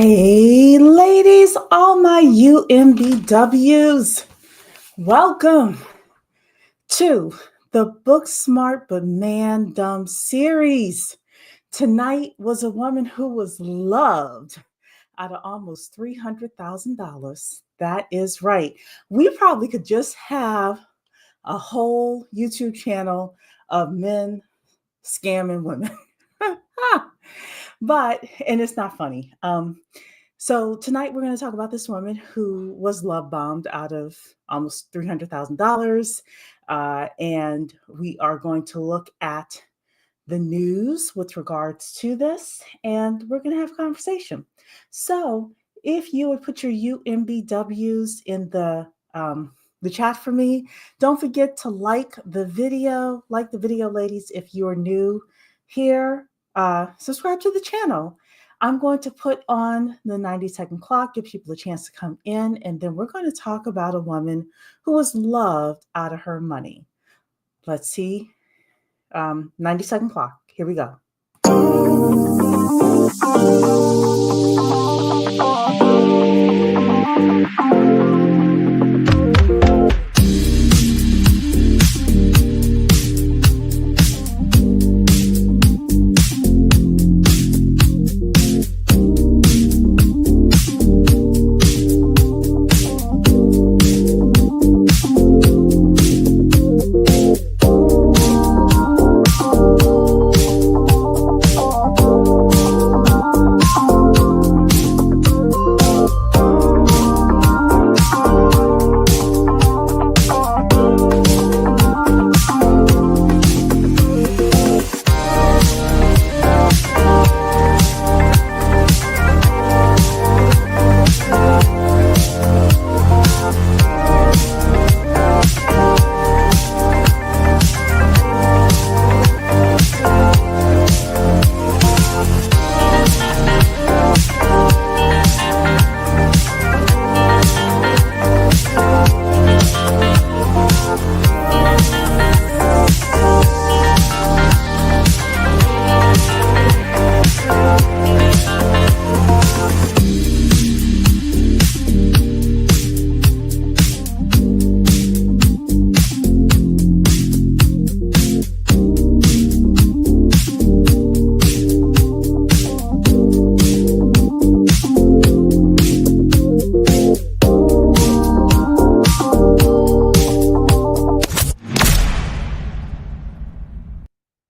Hey, ladies, all my UMBWs, welcome to the Book Smart but Man Dumb series. Tonight was a woman who was loved out of almost $300,000. That is right. We probably could just have a whole YouTube channel of men scamming women. And it's not funny. So tonight we're going to talk about this woman who was love bombed out of almost $300,000. And we are going to look at the news with regards to this, and we're going to have a conversation. So if you would put your UMBWs in the chat for me, don't forget to like the video, ladies. If you're new here, subscribe to the channel. I'm going to put on the 90-second clock, give people a chance to come in, and then we're going to talk about a woman who was loved out of her money. Let's see. 90-second clock. Here we go.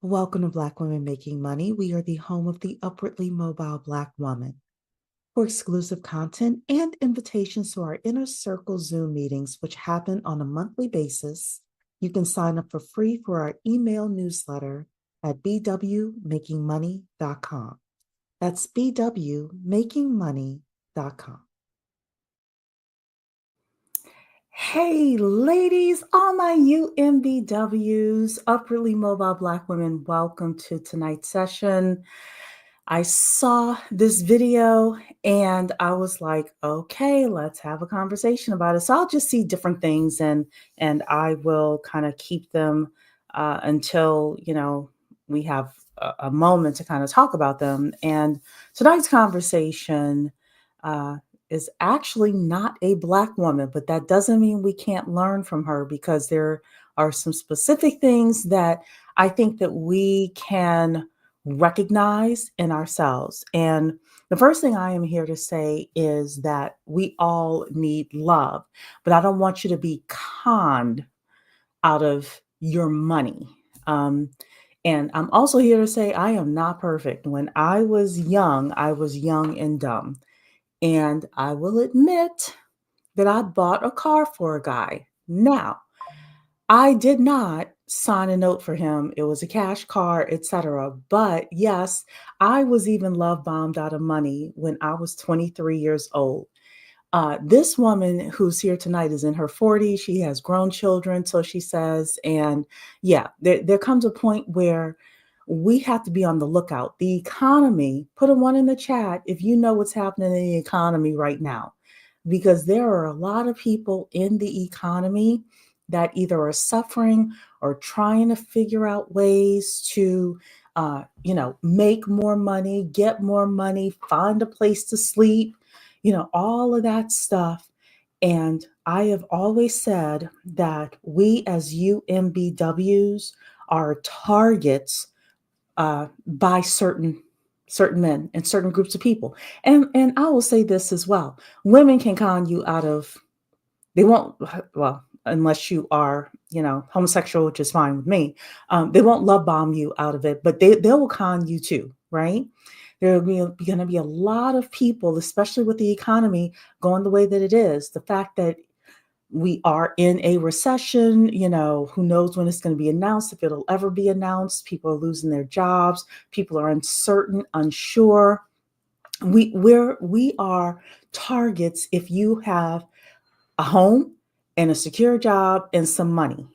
Welcome to Black Women Making Money. We are the home of the upwardly mobile Black woman. For exclusive content and invitations to our Inner Circle Zoom meetings, which happen on a monthly basis, you can sign up for free for our email newsletter at bwmakingmoney.com. That's bwmakingmoney.com. Hey, ladies, all my UMBWs, upwardly mobile Black women, welcome to tonight's session. I saw this video and I was like, okay, let's have a conversation about it. So I'll just see different things and I will kind of keep them until, we have a moment to kind of talk about them. And tonight's conversation is actually not a Black woman, but that doesn't mean we can't learn from her, because there are some specific things that I think that we can recognize in ourselves. And the first thing I am here to say is that we all need love, but I don't want you to be conned out of your money. And I'm also here to say I am not perfect. When I was young and dumb. And I will admit that I bought a car for a guy. Now, I did not sign a note for him. It was a cash car, etc. But yes, I was even love bombed out of money when I was 23 years old. This woman who's here tonight is in her 40s. She has grown children, so she says. And yeah, there comes a point where we have to be on the lookout. The economy, put a 1 in the chat if you know what's happening in the economy right now, because there are a lot of people in the economy that either are suffering or trying to figure out ways to make more money, get more money, find a place to sleep, all of that stuff. And I have always said that we as UMBWs are targets by certain men and certain groups of people. And I will say this as well: women can con you out of, they won't, well, unless you are, homosexual, which is fine with me. They won't love bomb you out of it, but they will con you too, right? There will be going to be a lot of people, especially with the economy going the way that it is. The fact that we are in a recession, who knows when it's going to be announced, if it'll ever be announced. People are losing their jobs. People are uncertain, unsure. We are targets if you have a home and a secure job and some money.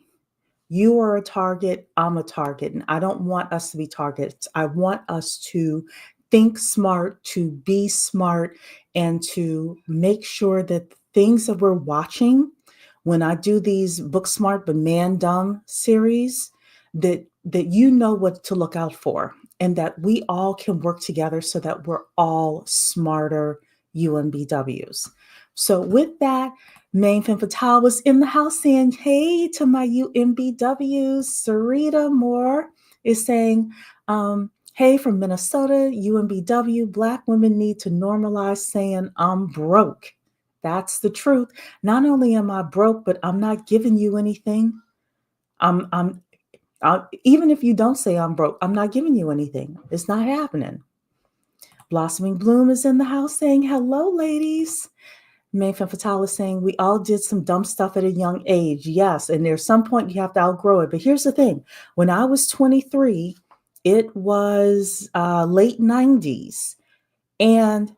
You are a target, I'm a target, and I don't want us to be targets. I want us to think smart, to be smart, and to make sure that the things that we're watching, when I do these Book Smart but Man Dumb series, that you know what to look out for, and that we all can work together so that we're all smarter UMBWs. So with that, Main Femme Fatale was in the house saying, hey to my UMBWs. Sarita Moore is saying, hey from Minnesota, UMBW, Black women need to normalize saying I'm broke. That's the truth. Not only am I broke, but I'm not giving you anything. Even if you don't say I'm broke, I'm not giving you anything. It's not happening. Blossoming Bloom is in the house saying, hello, ladies. Main Femme Fatale is saying, we all did some dumb stuff at a young age. Yes, and there's some point you have to outgrow it. But here's the thing. When I was 23, it was late 90s. And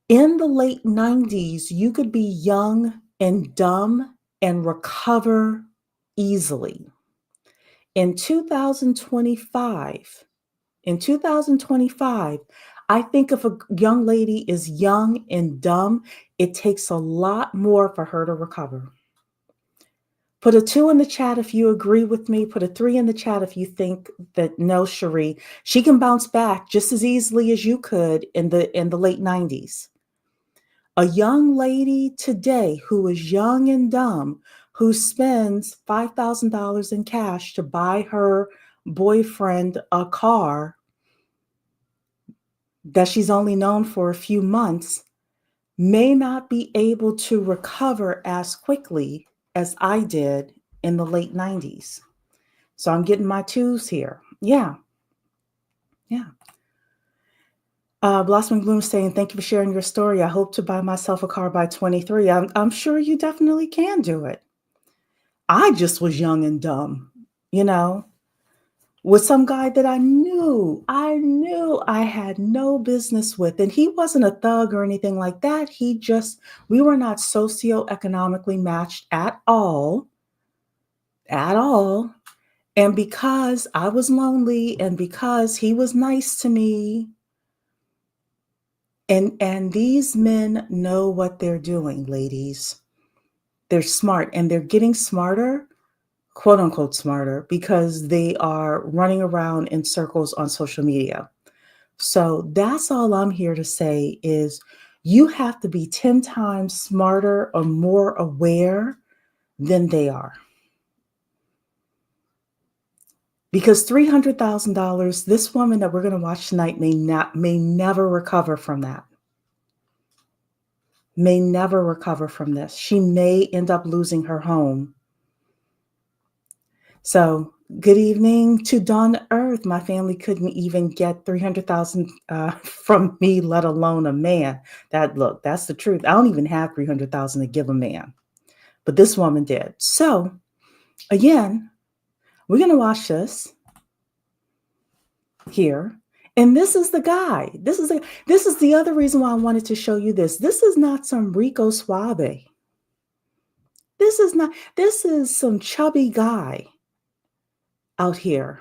in the late 90s, you could be young and dumb and recover easily. In 2025, I think if a young lady is young and dumb, it takes a lot more for her to recover. Put a 2 in the chat if you agree with me. Put a 3 in the chat if you think that no, Cherie, she can bounce back just as easily as you could in the late 90s. A young lady today who is young and dumb, who spends $5,000 in cash to buy her boyfriend a car that she's only known for a few months, may not be able to recover as quickly as I did in the late 90s. So I'm getting my 2s here. Yeah. Blossoming Bloom saying, thank you for sharing your story. I hope to buy myself a car by 23. I'm sure you definitely can do it. I just was young and dumb, with some guy that I knew I had no business with. And he wasn't a thug or anything like that. We were not socioeconomically matched at all. And because I was lonely and because he was nice to me, and these men know what they're doing, ladies. They're smart, and they're getting smarter, quote unquote smarter, because they are running around in circles on social media. So that's all I'm here to say is you have to be 10 times smarter or more aware than they are. Because $300,000, this woman that we're going to watch tonight may never recover from that. May never recover from this. She may end up losing her home. So good evening to Dawn Earth. My family couldn't even get $300,000 from me, let alone a man. That's the truth. I don't even have $300,000 to give a man, but this woman did. So again, we're going to watch this here. And this is the guy. This is the other reason why I wanted to show you this. This is not some Rico Suave. This is some chubby guy out here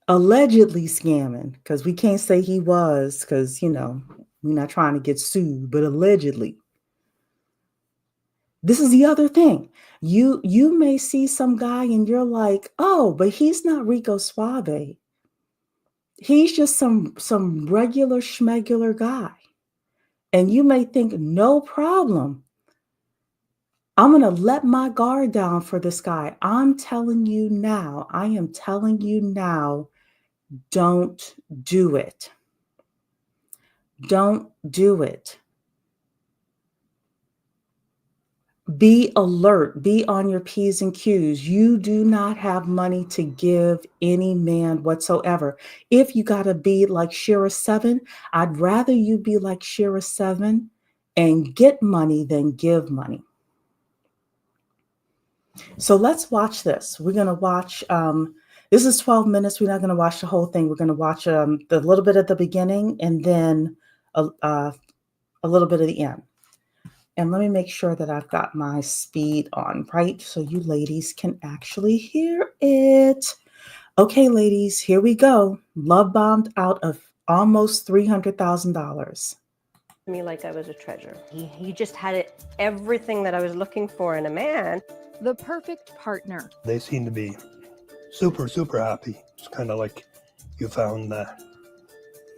allegedly scamming, because we can't say he was, because we're not trying to get sued, but allegedly. This is the other thing. You may see some guy and you're like, oh, but he's not Rico Suave. He's just some regular schmegular guy. And you may think, no problem. I'm going to let my guard down for this guy. I am telling you now, don't do it. Don't do it. Be alert, be on your P's and Q's. You do not have money to give any man whatsoever. If you got to be like Shira 7, I'd rather you be like Shira 7 and get money than give money. So let's watch this. We're going to watch, this is 12 minutes. We're not going to watch the whole thing. We're going to watch the little bit at the beginning and then a little bit at the end. And let me make sure that I've got my speed on, right? So you ladies can actually hear it. Okay, ladies, here we go. Love bombed out of almost $300,000. Me like I was a treasure. He just had everything that I was looking for in a man. The perfect partner. They seem to be super, super happy. It's kind of like you found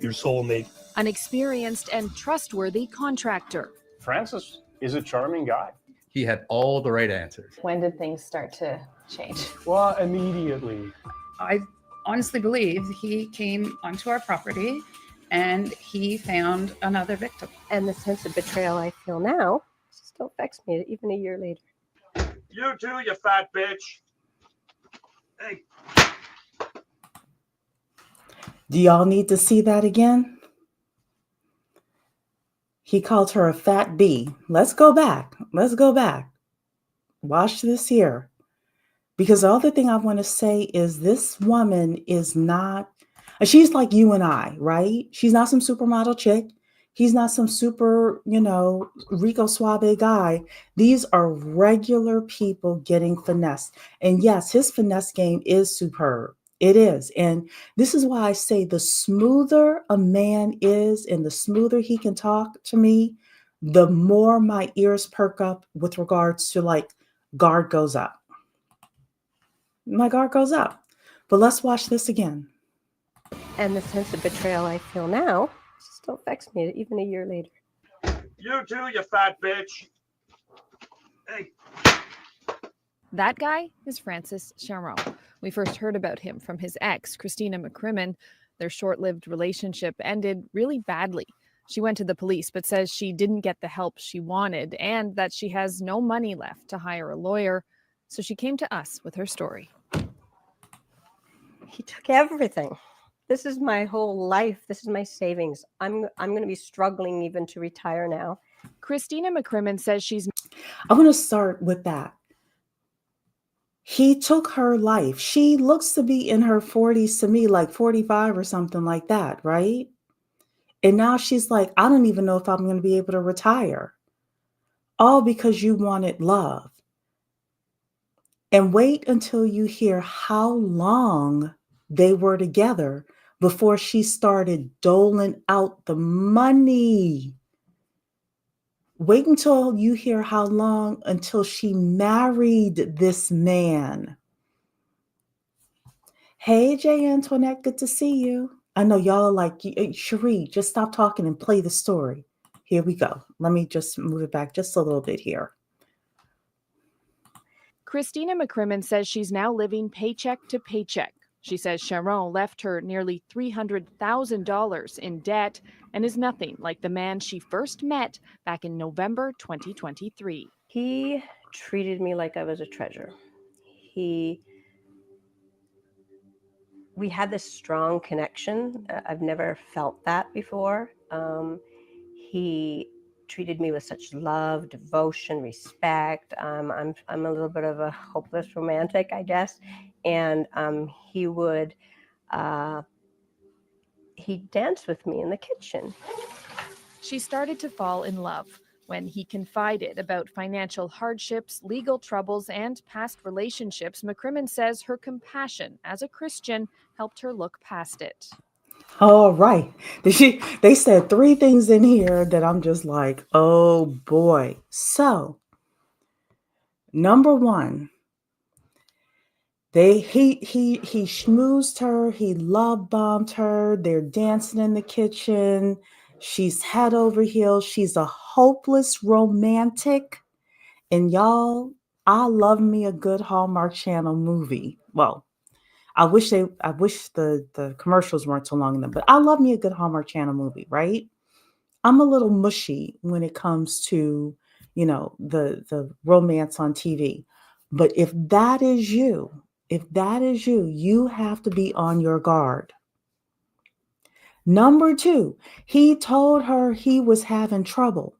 your soulmate. An experienced and trustworthy contractor. Francis is a charming guy. He had all the right answers. When did things start to change? Well, immediately. I honestly believe he came onto our property and he found another victim. And the sense of betrayal I feel now still affects me even a year later. You too, you fat bitch. Hey. Do y'all need to see that again? He called her a fat bee. Let's go back. Watch this here. Because the other thing I want to say is this woman is not, she's like you and I, right? She's not some supermodel chick. He's not some super, Rico Suave guy. These are regular people getting finessed. And yes, his finesse game is superb. It is. And this is why I say the smoother a man is and the smoother he can talk to me, the more my ears perk up with regards to like guard goes up. My guard goes up. But let's watch this again. And the sense of betrayal I feel now still affects me even a year later. You too, you fat bitch. Hey. That guy is Francis Charon. We first heard about him from his ex, Christina McCrimmon. Their short-lived relationship ended really badly. She went to the police, but says she didn't get the help she wanted and that she has no money left to hire a lawyer. So she came to us with her story. He took everything. This is my whole life. This is my savings. I'm going to be struggling even to retire now. Christina McCrimmon says I'm going to start with that. He took her life. She looks to be in her 40s to me, like 45 or something like that, right? And now she's like, I don't even know if I'm going to be able to retire. All because you wanted love. And wait until you hear how long they were together before she started doling out the money. Wait until you hear how long until she married this man. Hey, Jay Antoinette, good to see you. I know y'all are like, Cherie, just stop talking and play the story. Here we go. Let me just move it back just a little bit here. Christina McCrimmon says she's now living paycheck to paycheck. She says Charon left her nearly $300,000 in debt and is nothing like the man she first met back in November 2023. He treated me like I was a treasure. We had this strong connection. I've never felt that before. He treated me with such love, devotion, respect. I'm a little bit of a hopeless romantic, I guess. And he'd dance with me in the kitchen. She started to fall in love when he confided about financial hardships, legal troubles, and past relationships. McCrimmon says her compassion as a Christian helped her look past it. All right. They said 3 things in here that I'm just like, oh boy. So Number one, he schmoozed her, he love bombed her, they're dancing in the kitchen, she's head over heels, she's a hopeless romantic. And y'all, I love me a good Hallmark Channel movie. Well, I wish the commercials weren't so long enough, but I love me a good Hallmark Channel movie, right? I'm a little mushy when it comes to, the romance on TV. But if that is you, you have to be on your guard. Number two, he told her he was having trouble.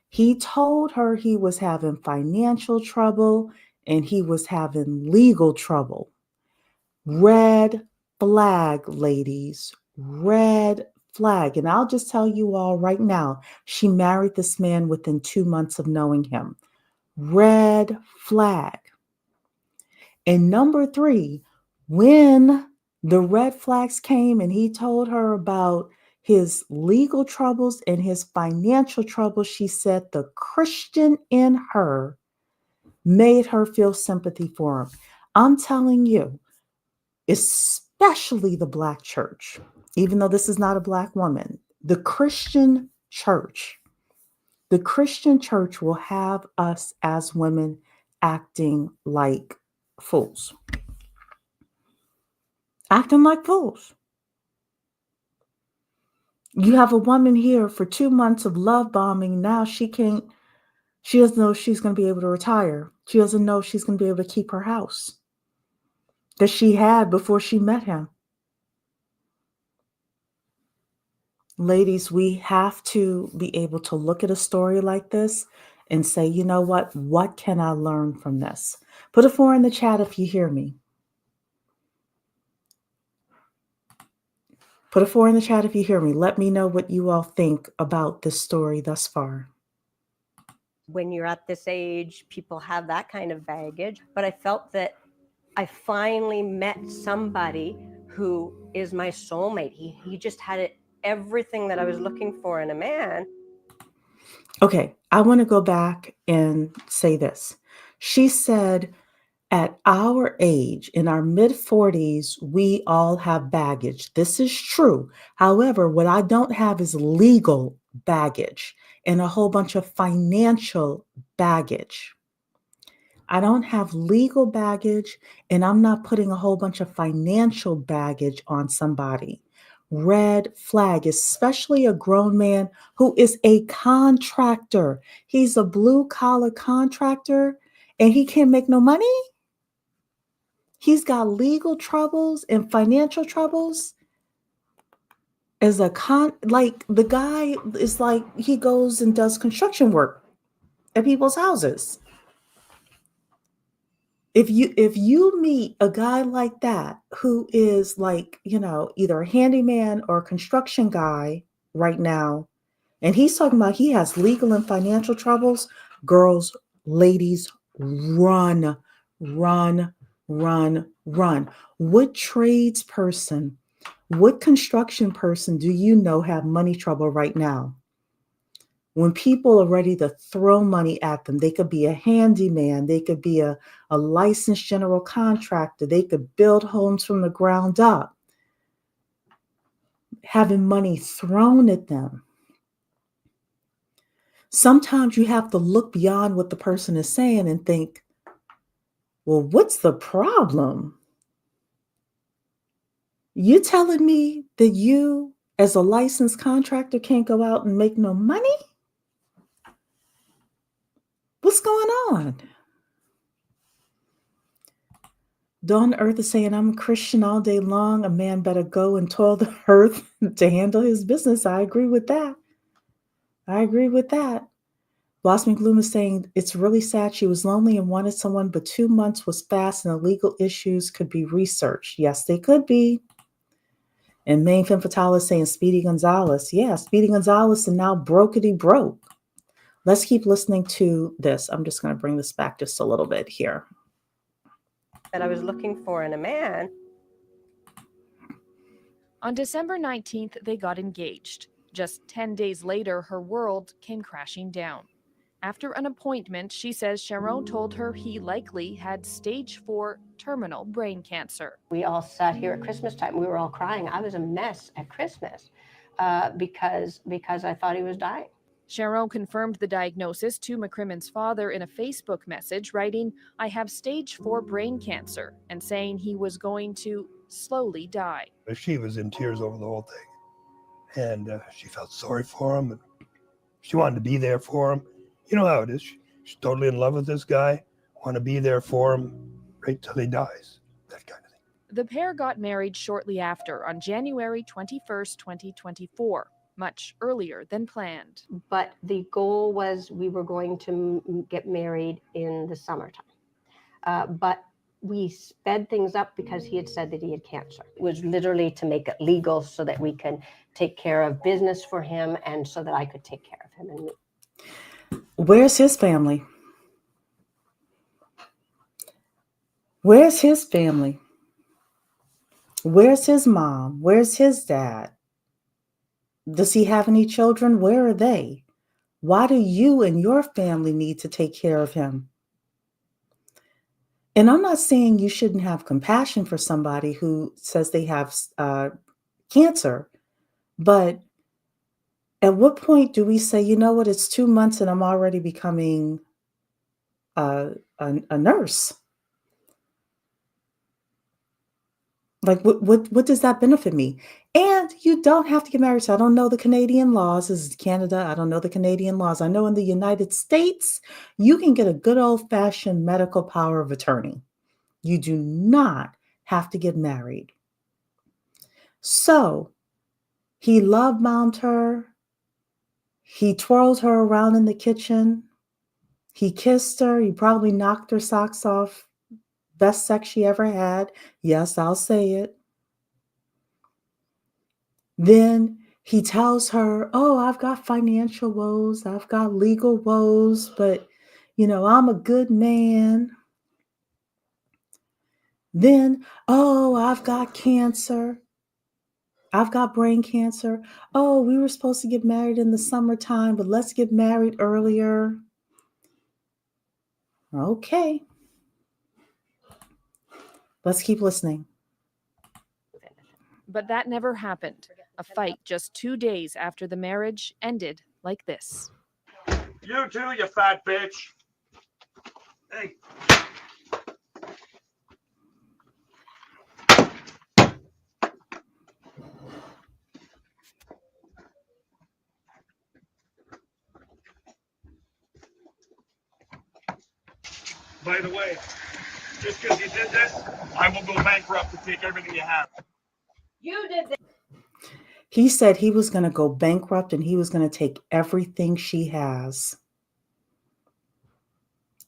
He told her he was having financial trouble and he was having legal trouble. Red flag, ladies. Red flag. And I'll just tell you all right now, she married this man within 2 months of knowing him. Red flag. And number three, when the red flags came and he told her about his legal troubles and his financial troubles, she said the Christian in her made her feel sympathy for him. I'm telling you, especially the Black church, even though this is not a Black woman, the Christian church will have us as women acting like fools. Acting like fools. You have a woman here for 2 months of love bombing. Now she doesn't know if she's going to be able to retire. She doesn't know if she's going to be able to keep her house that she had before she met him. Ladies, we have to be able to look at a story like this and say, you know what can I learn from this? Put a 4 in the chat if you hear me. Put a 4 in the chat if you hear me. Let me know what you all think about this story thus far. When you're at this age, people have that kind of baggage. But I felt that I finally met somebody who is my soulmate. He just had everything that I was looking for in a man. Okay, I want to go back and say this. She said, at our age, in our mid 40s, we all have baggage. This is true. However, what I don't have is legal baggage and a whole bunch of financial baggage. I don't have legal baggage, and I'm not putting a whole bunch of financial baggage on somebody. Red flag, especially a grown man who is a contractor. He's a blue collar contractor and he can't make no money. He's got legal troubles and financial troubles. As like the guy is like, he goes and does construction work at people's houses. If you meet a guy like that who is like, either a handyman or a construction guy right now, and he's talking about he has legal and financial troubles, girls, ladies, run, run, run, run. What tradesperson, what construction person do you know have money trouble right now? When people are ready to throw money at them, they could be a handyman, they could be a licensed general contractor, they could build homes from the ground up, having money thrown at them. Sometimes you have to look beyond what the person is saying and think, well, what's the problem? You telling me that you, as a licensed contractor, can't go out and make no money? What's going on? Dawn Earth is saying, I'm a Christian all day long. A man better go and toil the earth to handle his business. I agree with that. Blossoming Bloom is saying, it's really sad. She was lonely and wanted someone, but 2 months was fast and the legal issues could be researched. Yes, they could be. And Main Femme Fatale is saying, Speedy Gonzalez. Yeah, Speedy Gonzalez and now brokety broke. Let's keep listening to this. I'm just going to bring this back just a little bit here. That I was looking for in a man. On December 19th, they got engaged. Just 10 days later, her world came crashing down. After an appointment, she says Sharon told her he likely had stage 4 terminal brain cancer. We all sat here at Christmas time. We were all crying. I was a mess at Christmas because I thought he was dying. Sharon confirmed the diagnosis to McCrimmon's father in a Facebook message, writing, "I have stage 4 brain cancer," and saying he was going to slowly die. She was in tears over the whole thing. And she felt sorry for him. And she wanted to be there for him. You know how it is. She's totally in love with this guy. Want to be there for him right till he dies. That kind of thing. The pair got married shortly after, on January 21st, 2024. Much earlier than planned. But the goal was we were going to get married in the summertime. But we sped things up because he had said that he had cancer. It was literally to make it legal so that we can take care of business for him and so that I could take care of him and me. Where's his family? Where's his family? Where's his mom? Where's his dad? Does he have any children? Where are they? Why do you and your family need to take care of him? And I'm not saying you shouldn't have compassion for somebody who says they have cancer, but at what point do we say, you know what, it's 2 months and I'm already becoming a nurse? Like, what does that benefit me? And you don't have to get married. So I don't know the Canadian laws. This is Canada. I don't know the Canadian laws. I know in the United States, you can get a good old-fashioned medical power of attorney. You do not have to get married. So he love-bombed her. He twirled her around in the kitchen. He kissed her. He probably knocked her socks off. Best sex she ever had. Yes, I'll say it. Then he tells her, oh, I've got financial woes. I've got legal woes, but, I'm a good man. Then, oh, I've got cancer. I've got brain cancer. Oh, we were supposed to get married in the summertime, but let's get married earlier. Okay. Let's keep listening. But that never happened. A fight just 2 days after the marriage ended like this. You too, you fat bitch. Hey. By the way, just because you did this, I will go bankrupt to take everything you have. You did this. He said he was going to go bankrupt and he was going to take everything she has.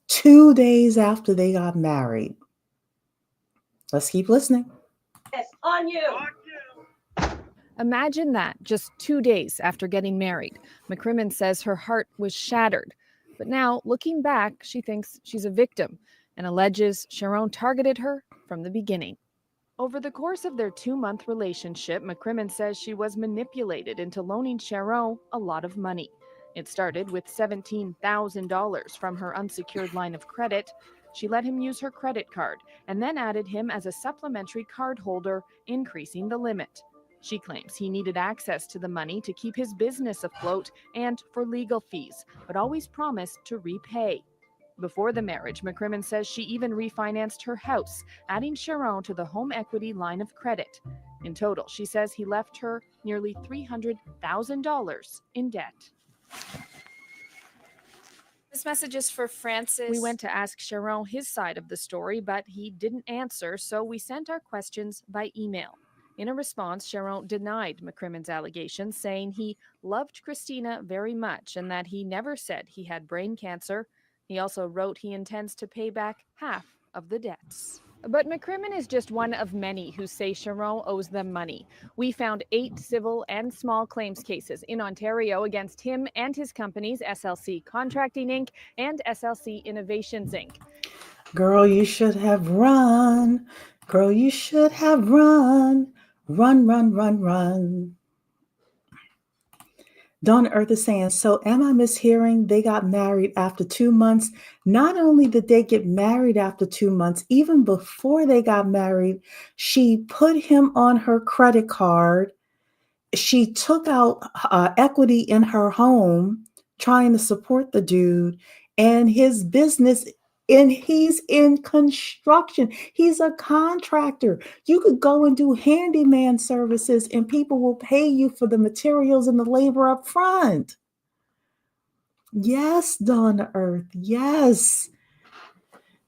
2 days after they got married. Let's keep listening. Yes, on you. Imagine that, just 2 days after getting married. McCrimmon says her heart was shattered. But now, looking back, she thinks she's a victim and alleges Sharon targeted her from the beginning. Over the course of their 2-month relationship, McCrimmon says she was manipulated into loaning Sharon a lot of money. It started with $17,000 from her unsecured line of credit. She let him use her credit card and then added him as a supplementary card holder, increasing the limit. She claims he needed access to the money to keep his business afloat and for legal fees, but always promised to repay. Before the marriage, McCrimmon says she even refinanced her house, adding Sharon to the home equity line of credit. In total, she says he left her nearly $300,000 in debt. This message is for Francis. We went to ask Sharon his side of the story, but he didn't answer, so we sent our questions by email. In a response, Sharon denied McCrimmon's allegations, saying he loved Christina very much and that he never said he had brain cancer. He also wrote he intends to pay back half of the debts. But McCrimmon is just one of many who say Sharon owes them money. We found 8 civil and small claims cases in Ontario against him and his companies, SLC Contracting Inc. and SLC Innovations Inc. Girl, you should have run. Girl, you should have run. Run, run, run, run. Donna Earth is saying, so am I mishearing they got married after 2 months? Not only did they get married after 2 months, even before they got married, she put him on her credit card. She took out equity in her home trying to support the dude and his business. And he's in construction. He's a contractor. You could go and do handyman services and people will pay you for the materials and the labor up front. Yes, Donna Earth. Yes.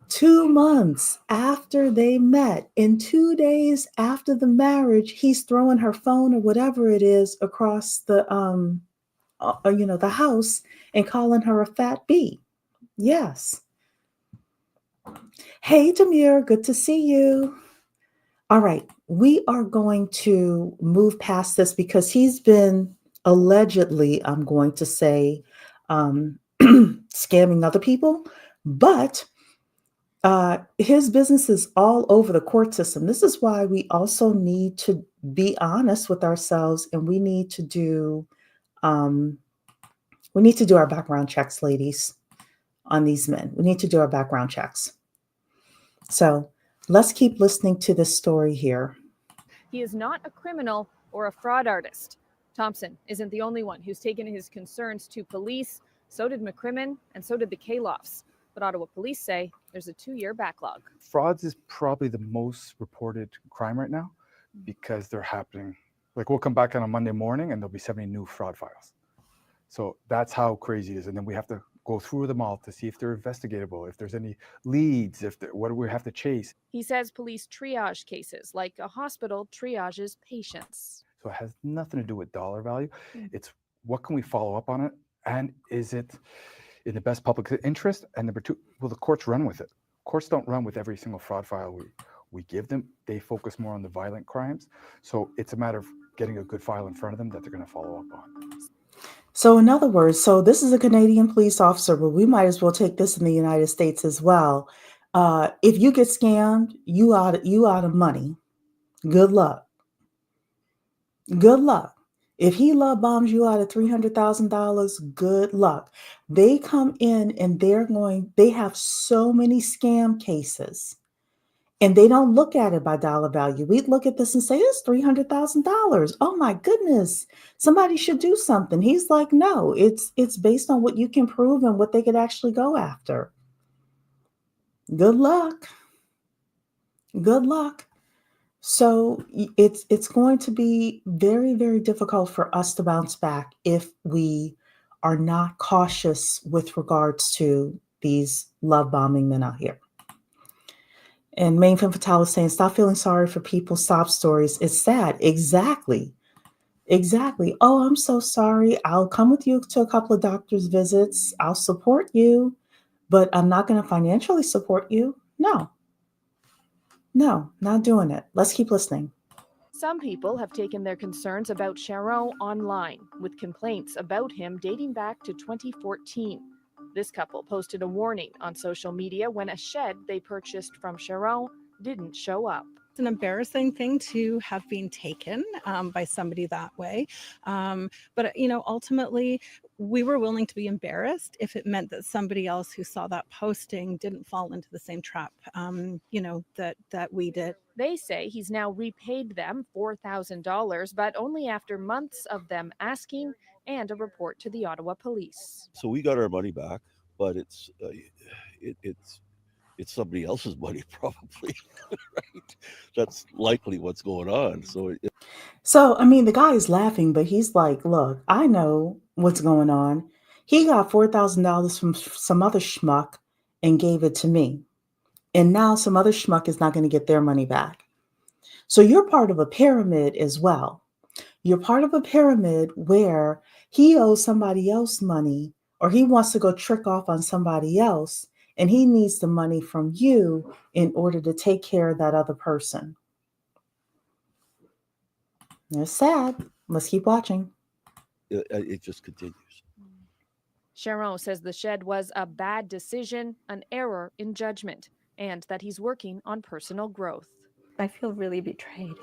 2 months after they met, in 2 days after the marriage, he's throwing her phone or whatever it is across the the house and calling her a fat bee. Yes. Hey, Demir, good to see you. All right, we are going to move past this because he's been allegedly, I'm going to say, scamming other people, but his business is all over the court system. This is why we also need to be honest with ourselves, and we need to do our background checks, ladies, on these men. We need to do our background checks. So let's keep listening to this story here. He is not a criminal or a fraud artist. Thompson isn't the only one who's taken his concerns to police. So did McCrimmon, and so did the Kalofs. But Ottawa police say there's a 2-year backlog. Frauds is probably the most reported crime right now because they're happening. Like, we'll come back on a Monday morning and there'll be 70 new fraud files. So that's how crazy it is. And then we have to go through them all to see if they're investigatable, if there's any leads, what do we have to chase. He says police triage cases like a hospital triages patients. So it has nothing to do with dollar value. It's what can we follow up on it? And is it in the best public interest? And number two, will the courts run with it? Courts don't run with every single fraud file we give them. They focus more on the violent crimes. So it's a matter of getting a good file in front of them that they're going to follow up on. So in other words, so this is a Canadian police officer, but we might as well take this in the United States as well. If you get scammed, you out of money. Good luck. Good luck. If he love bombs you out of $300,000, good luck. They come in and they have so many scam cases. And they don't look at it by dollar value. We look at this and say, it's $300,000. Oh my goodness. Somebody should do something. He's like, no, it's based on what you can prove and what they could actually go after. Good luck. Good luck. So it's going to be very, very difficult for us to bounce back if we are not cautious with regards to these love bombing men out here. And Main Femme Fatale is saying, stop feeling sorry for people's sob stories. It's sad. Exactly. Exactly. Oh, I'm so sorry. I'll come with you to a couple of doctor's visits. I'll support you, but I'm not going to financially support you. No, not doing it. Let's keep listening. Some people have taken their concerns about Sharon online, with complaints about him dating back to 2014. This couple posted a warning on social media when a shed they purchased from Sharon didn't show up. It's an embarrassing thing to have been taken by somebody that way. But, ultimately, we were willing to be embarrassed if it meant that somebody else who saw that posting didn't fall into the same trap, that we did. They say he's now repaid them $4,000, but only after months of them asking and a report to the Ottawa police. So we got our money back, but it's somebody else's money probably, right? That's likely what's going on. So, I mean, the guy is laughing, but he's like, look, I know what's going on. He got $4,000 from some other schmuck and gave it to me. And now some other schmuck is not going to get their money back. So you're part of a pyramid as well. You're part of a pyramid where he owes somebody else money, or he wants to go trick off on somebody else, and he needs the money from you in order to take care of that other person. It's sad. Let's keep watching. It just continues. Sharon says the shed was a bad decision, an error in judgment, and that he's working on personal growth. I feel really betrayed.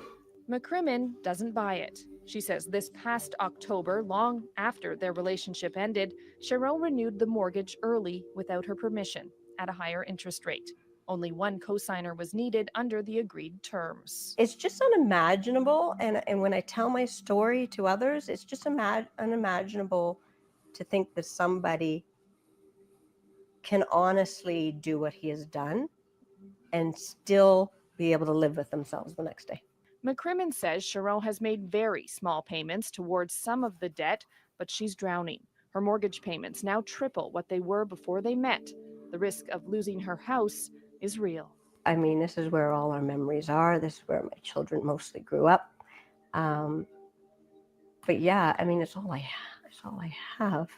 McCrimmon doesn't buy it. She says this past October, long after their relationship ended, Cheryl renewed the mortgage early without her permission at a higher interest rate. Only one cosigner was needed under the agreed terms. It's just unimaginable. And when I tell my story to others, it's just unimaginable to think that somebody can honestly do what he has done and still be able to live with themselves the next day. McCrimmon says Cheryl has made very small payments towards some of the debt, but she's drowning. Her mortgage payments now triple what they were before they met. The risk of losing her house is real. I mean, this is where all our memories are. This is where my children mostly grew up. But yeah, I mean, it's all I have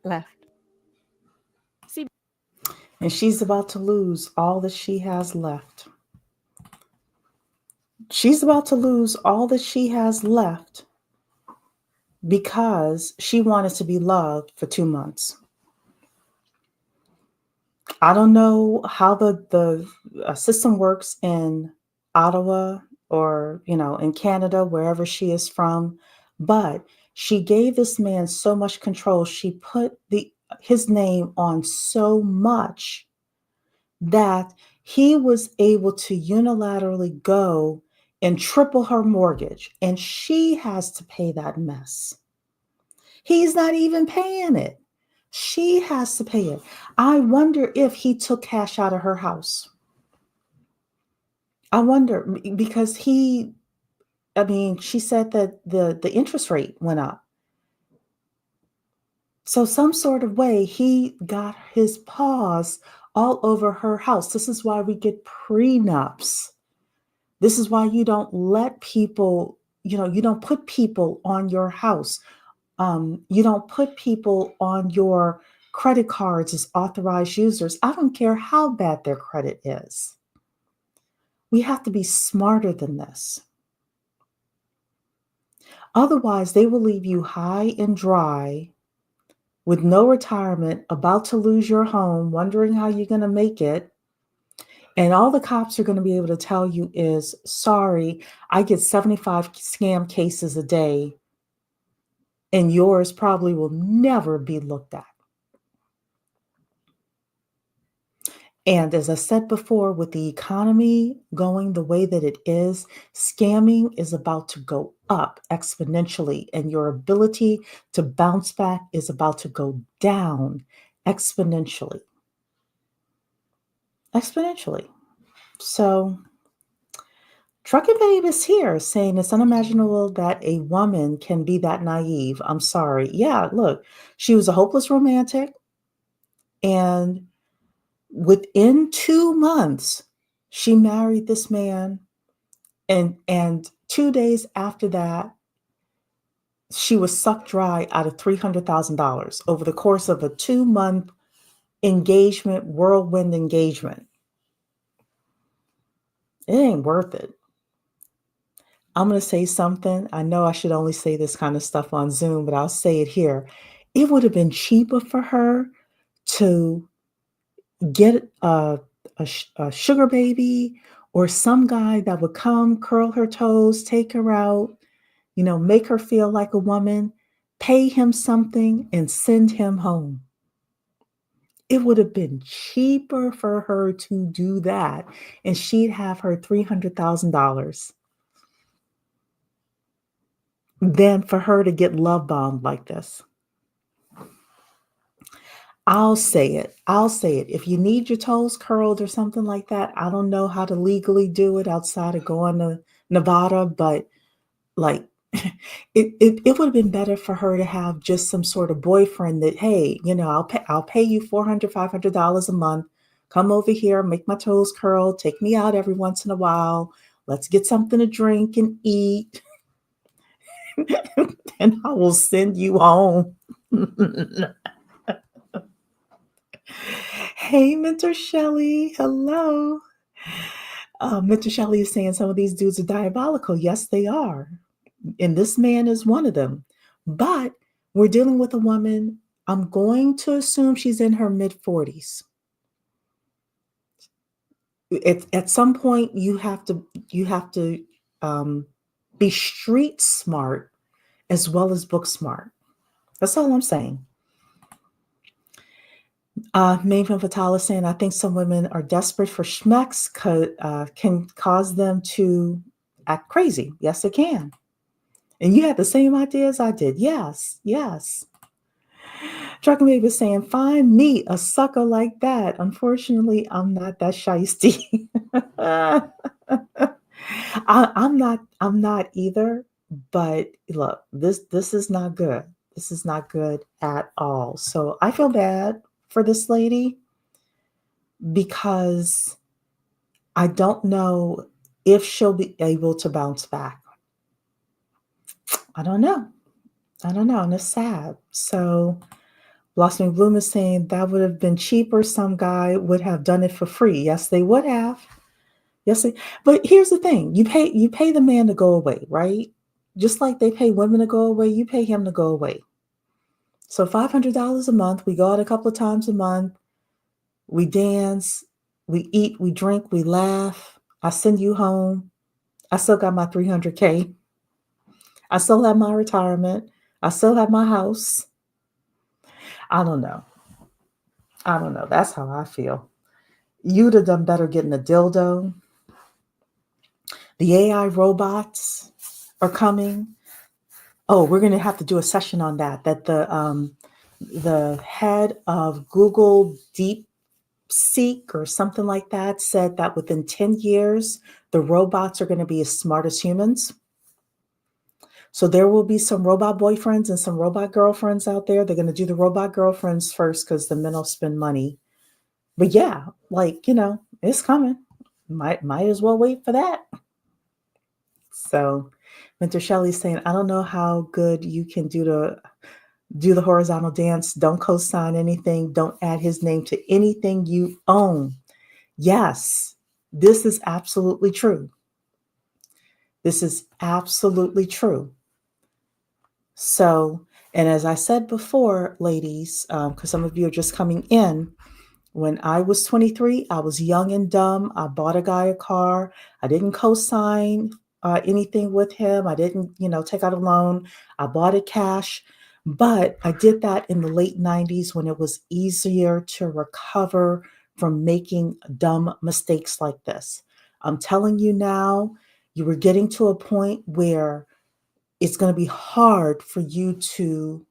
left. And she's about to lose all that she has left. She's about to lose all that she has left because she wanted to be loved for 2 months. I don't know how the system works in Ottawa or, in Canada, wherever she is from, but she gave this man so much control. She put his name on so much that he was able to unilaterally go and triple her mortgage, and she has to pay that mess. He's not even paying it. She has to pay it. I wonder if he took cash out of her house. I wonder, because she said that the interest rate went up. So some sort of way he got his paws all over her house. This is why we get prenups. This is why you don't let people, you don't put people on your house. You don't put people on your credit cards as authorized users. I don't care how bad their credit is. We have to be smarter than this. Otherwise, they will leave you high and dry with no retirement, about to lose your home, wondering how you're going to make it. And all the cops are going to be able to tell you is, sorry, I get 75 scam cases a day, and yours probably will never be looked at. And as I said before, with the economy going the way that it is, scamming is about to go up exponentially, and your ability to bounce back is about to go down exponentially. So, Trucking Babe is here saying it's unimaginable that a woman can be that naive. I'm sorry. Yeah, look, she was a hopeless romantic, and within 2 months, she married this man, and 2 days after that, she was sucked dry out of $300,000 over the course of a 2-month engagement, whirlwind engagement. It ain't worth it. I'm going to say something. I know I should only say this kind of stuff on Zoom, but I'll say it here. It would have been cheaper for her to get a sugar baby or some guy that would come, curl her toes, take her out, make her feel like a woman, pay him something, and send him home. It would have been cheaper for her to do that, and she'd have her $300,000 than for her to get love bombed like this. I'll say it. If you need your toes curled or something like that, I don't know how to legally do it outside of going to Nevada, but like it would have been better for her to have just some sort of boyfriend that, hey, I'll pay you $400, $500 a month. Come over here, make my toes curl, take me out every once in a while. Let's get something to drink and eat. And I will send you home. Hey, Mentor Shelley. Hello. Mentor Shelley is saying some of these dudes are diabolical. Yes, they are. And this man is one of them. But we're dealing with a woman. I'm going to assume she's in her mid-40s. At some point, you have to be street smart as well as book smart. That's all I'm saying. Maven Fatala saying, I think some women are desperate for schmecks, can cause them to act crazy. Yes, it can. And you had the same idea as I did. Yes, yes. Trucker Maven saying, find me a sucker like that. Unfortunately, I'm not that shiesty. I'm not either. But look, this is not good. This is not good at all. So I feel bad for this lady because I don't know if she'll be able to bounce back. I don't know. And it's sad. So Blossoming Bloom is saying that would have been cheaper. Some guy would have done it for free. Yes, they would have. Yes, but here's the thing: you pay the man to go away, right? Just like they pay women to go away, you pay him to go away. So $500 a month. We go out a couple of times a month. We dance, we eat, we drink, we laugh. I send you home. I still got my 300K. I still have my retirement. I still have my house. I don't know. That's how I feel. You'd have done better getting a dildo. The AI robots are coming. Oh, we're going to have to do a session on that. That the head of Google DeepSeek or something like that said that within 10 years, the robots are going to be as smart as humans. So there will be some robot boyfriends and some robot girlfriends out there. They're going to do the robot girlfriends first because the men will spend money. But yeah, it's coming. Might as well wait for that. So Mentor Shelley's saying, I don't know how good you can do the horizontal dance. Don't co-sign anything. Don't add his name to anything you own. Yes, this is absolutely true. This is absolutely true. So, and as I said before, ladies, because some of you are just coming in, when I was 23, I was young and dumb. I bought a guy a car. I didn't co-sign anything with him. I didn't, take out a loan. I bought it cash. But I did that in the late 90s when it was easier to recover from making dumb mistakes like this. I'm telling you now, you were getting to a point where it's going to be hard for you to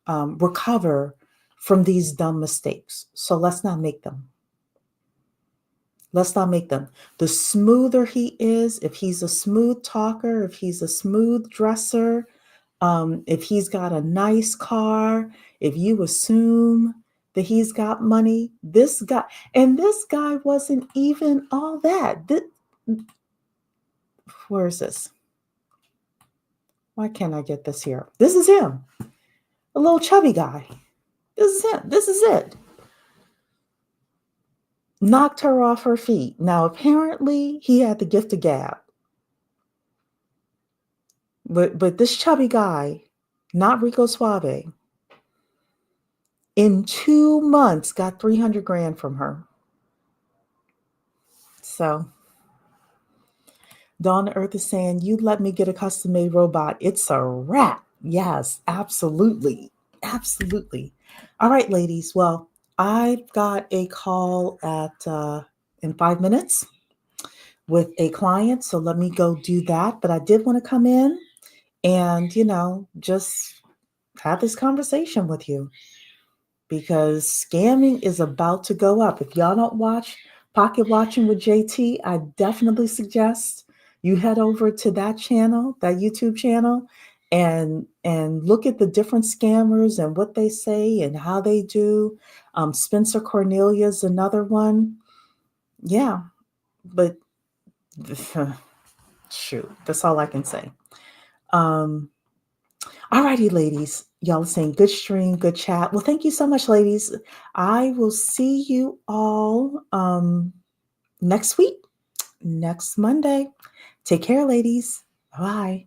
recover from these dumb mistakes. So let's not make them. Let's not make them. The smoother he is, if he's a smooth talker, if he's a smooth dresser, if he's got a nice car, if you assume that he's got money, this guy wasn't even all that. Where is this? Why can't I get this here? This is him. A little chubby guy. This is him. This is it. Knocked her off her feet. Now, apparently, he had the gift of gab. But this chubby guy, not Rico Suave, in 2 months got 300 grand from her. So, Dawn Earth is saying, you let me get a custom-made robot. It's a wrap. Yes, absolutely. Absolutely. All right, ladies. Well, I've got a call in 5 minutes with a client. So let me go do that. But I did want to come in and, just have this conversation with you because scamming is about to go up. If y'all don't watch Pocket Watching with JT, I definitely suggest you head over to that channel, that YouTube channel, and look at the different scammers and what they say and how they do. Spencer Cornelia's another one. Yeah, but shoot, that's all I can say. All righty, ladies. Y'all are saying good stream, good chat. Well, thank you so much, ladies. I will see you all next week, next Monday. Take care, ladies. Bye.